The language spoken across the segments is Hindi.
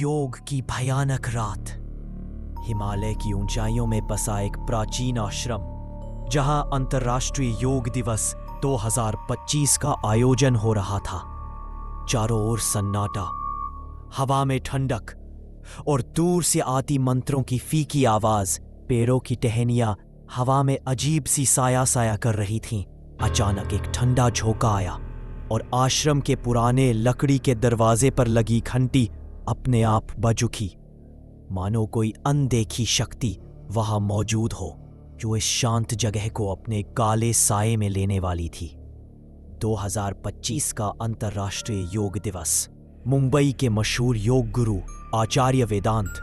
योग की भयानक रात। हिमालय की ऊंचाइयों में बसा एक प्राचीन आश्रम, जहां अंतर्राष्ट्रीय योग दिवस 2025 का आयोजन हो रहा था। चारों ओर सन्नाटा, हवा में ठंडक और दूर से आती मंत्रों की फीकी आवाज। पेड़ों की टहनियां हवा में अजीब सी साया साया कर रही थीं। अचानक एक ठंडा झोंका आया और आश्रम के पुराने लकड़ी के दरवाजे पर लगी घंटी अपने आप बज उठी, मानो कोई अनदेखी शक्ति वहां मौजूद हो जो इस शांत जगह को अपने काले साए में लेने वाली थी। 2025 का अंतर्राष्ट्रीय योग दिवस मुंबई के मशहूर योग गुरु आचार्य वेदांत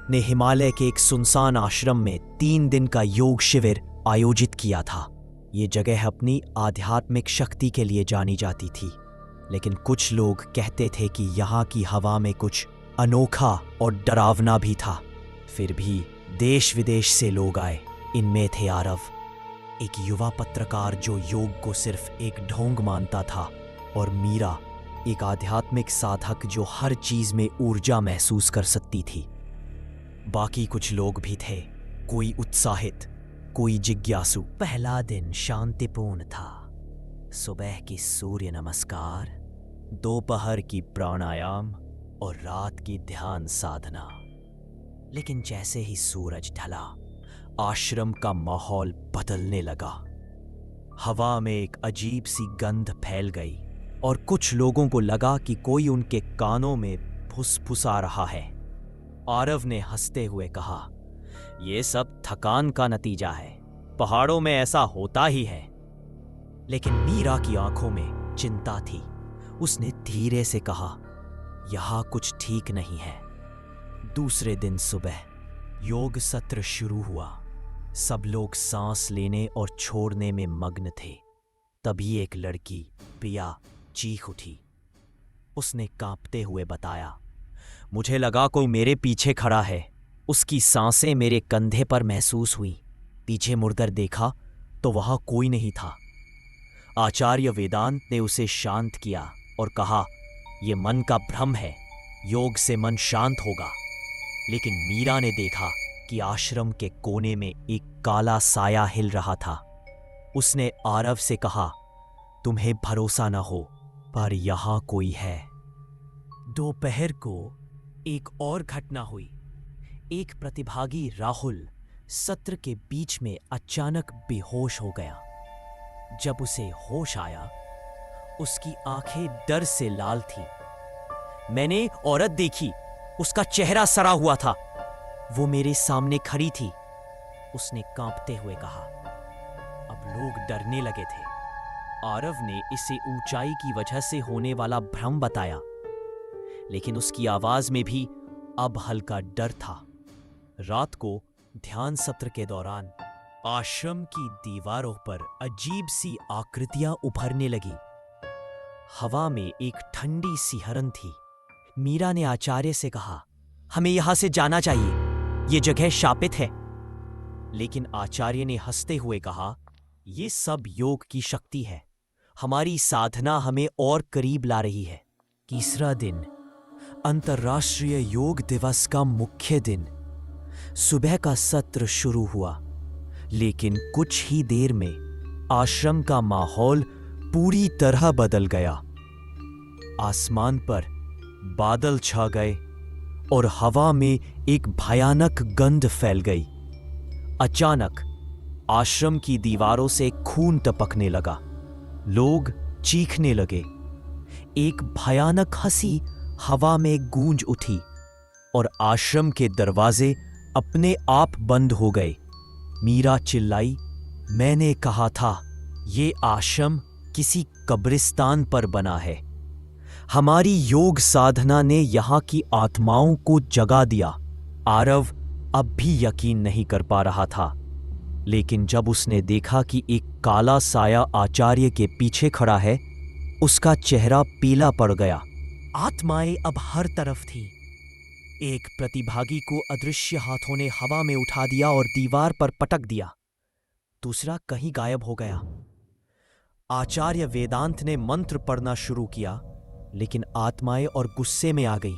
ने हिमालय के एक सुनसान आश्रम में 3 दिन का योग शिविर आयोजित किया था। ये जगह अपनी आध्यात्मिक शक्ति के लिए जानी जाती थी, लेकिन कुछ लोग कहते थे कि यहाँ की हवा में कुछ अनोखा और डरावना भी था। फिर भी देश विदेश से लोग आए। इनमें थे आरव, एक युवा पत्रकार जो योग को सिर्फ एक ढोंग मानता था, और मीरा, एक आध्यात्मिक साधक जो हर चीज में ऊर्जा महसूस कर सकती थी। बाकी कुछ लोग भी थे, कोई उत्साहित, कोई जिज्ञासु। पहला दिन शांतिपूर्ण था। सुबह की सूर्य नमस्कार, दोपहर की प्राणायाम और रात की ध्यान साधना। लेकिन जैसे ही सूरज ढला, आश्रम का माहौल बदलने लगा। हवा में एक अजीब सी गंध फैल गई और कुछ लोगों को लगा कि कोई उनके कानों में फुसफुसा रहा है। आरव ने हंसते हुए कहा, "ये सब थकान का नतीजा है। पहाड़ों में ऐसा होता ही है।" लेकिन मीरा की आंखों में चिंता थी। उसने धीरे से कहा, "यहां कुछ ठीक नहीं है।" दूसरे दिन सुबह योग सत्र शुरू हुआ। सब लोग सांस लेने और छोड़ने में मग्न थे। तभी एक लड़की, पिया, चीख उठी। उसने कांपते हुए बताया, "मुझे लगा कोई मेरे पीछे खड़ा है।" उसकी सांसें मेरे कंधे पर महसूस हुई। पीछे मुड़कर देखा तो वहां कोई नहीं था। आचार्य वेदांत ने उसे शांत किया और कहा, "यह मन का भ्रम है, योग से मन शांत होगा।" लेकिन मीरा ने देखा कि आश्रम के कोने में एक काला साया हिल रहा था। उसने आरव से कहा, "तुम्हें भरोसा न हो, पर यहां कोई है।" दोपहर को एक और घटना हुई। एक प्रतिभागी राहुल सत्र के बीच में अचानक बेहोश हो गया। जब उसे होश आया, उसकी आंखें डर से लाल थीं। मैंने औरत देखी, उसका चेहरा सड़ा हुआ था। वो मेरे सामने खड़ी थी, उसने कांपते हुए कहा। अब लोग डरने लगे थे। आरव ने इसे ऊंचाई की वजह से होने वाला भ्रम बताया, लेकिन उसकी आवाज में भी अब हल्का डर था। रात को ध्यान सत्र के दौरान आश्रम की दीवारों पर अजीब सी आकृतियां उभरने लगी। हवा में एक ठंडी सी हरन थी। मीरा ने आचार्य से कहा, "हमें यहां से जाना चाहिए, ये जगह शापित है।" लेकिन आचार्य ने हंसते हुए कहा, "ये सब योग की शक्ति है। हमारी साधना हमें और करीब ला रही है।" तीसरा दिन, अंतर्राष्ट्रीय योग दिवस का मुख्य दिन। सुबह का सत्र शुरू हुआ, लेकिन कुछ ही देर में आश्रम का माहौल पूरी तरह बदल गया। आसमान पर बादल छा गए और हवा में एक भयानक गंध फैल गई। अचानक आश्रम की दीवारों से खून टपकने लगा। लोग चीखने लगे। एक भयानक हंसी हवा में गूंज उठी और आश्रम के दरवाजे अपने आप बंद हो गए। मीरा चिल्लाई, "मैंने कहा था, ये आश्रम किसी कब्रिस्तान पर बना है। हमारी योग साधना ने यहां की आत्माओं को जगा दिया।" आरव अब भी यकीन नहीं कर पा रहा था, लेकिन जब उसने देखा कि एक काला साया आचार्य के पीछे खड़ा है, उसका चेहरा पीला पड़ गया। आत्माएं अब हर तरफ थीं। एक प्रतिभागी को अदृश्य हाथों ने हवा में उठा दिया और दीवार पर पटक दिया। दूसरा कहीं गायब हो गया। आचार्य वेदांत ने मंत्र पढ़ना शुरू किया, लेकिन आत्माएं और गुस्से में आ गई।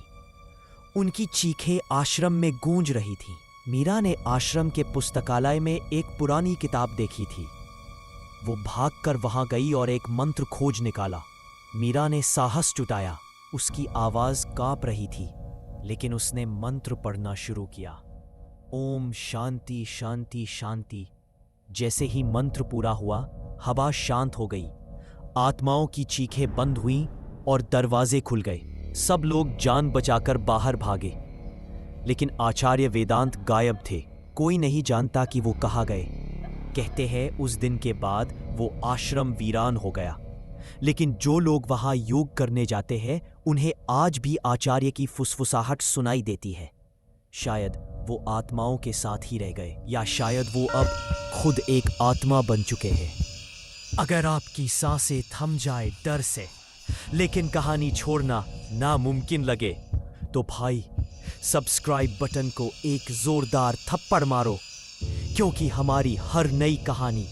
उनकी चीखें आश्रम में गूंज रही थीं। मीरा ने आश्रम के पुस्तकालय में एक पुरानी किताब देखी थी। वो भागकर वहां गई और एक मंत्र खोज निकाला। मीरा ने साहस जुटाया। उसकी आवाज कांप रही थी, लेकिन उसने मंत्र पढ़ना शुरू किया। ओम शांति शांति शांति। जैसे ही मंत्र पूरा हुआ, हवा शांत हो गई, आत्माओं की चीखें बंद हुईं और दरवाजे खुल गए। सब लोग जान बचाकर बाहर भागे, लेकिन आचार्य वेदांत गायब थे। कोई नहीं जानता कि वो कहाँ गए। कहते हैं उस दिन के बाद वो आश्रम वीरान हो गया, लेकिन जो लोग वहां योग करने जाते हैं उन्हें आज भी आचार्य की फुसफुसाहट सुनाई देती है। शायद वो आत्माओं के साथ ही रह गए, या शायद वो अब खुद एक आत्मा बन चुके हैं। अगर आपकी सांसें थम जाए डर से, लेकिन कहानी छोड़ना नामुमकिन लगे, तो भाई सब्सक्राइब बटन को एक जोरदार थप्पड़ मारो, क्योंकि हमारी हर नई कहानी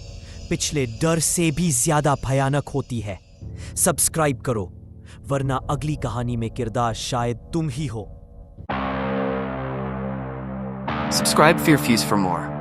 पिछले डर से भी ज्यादा भयानक होती है। सब्सक्राइब करो, वरना अगली कहानी में किरदार शायद तुम ही हो। Subscribe Fear Fuse for more.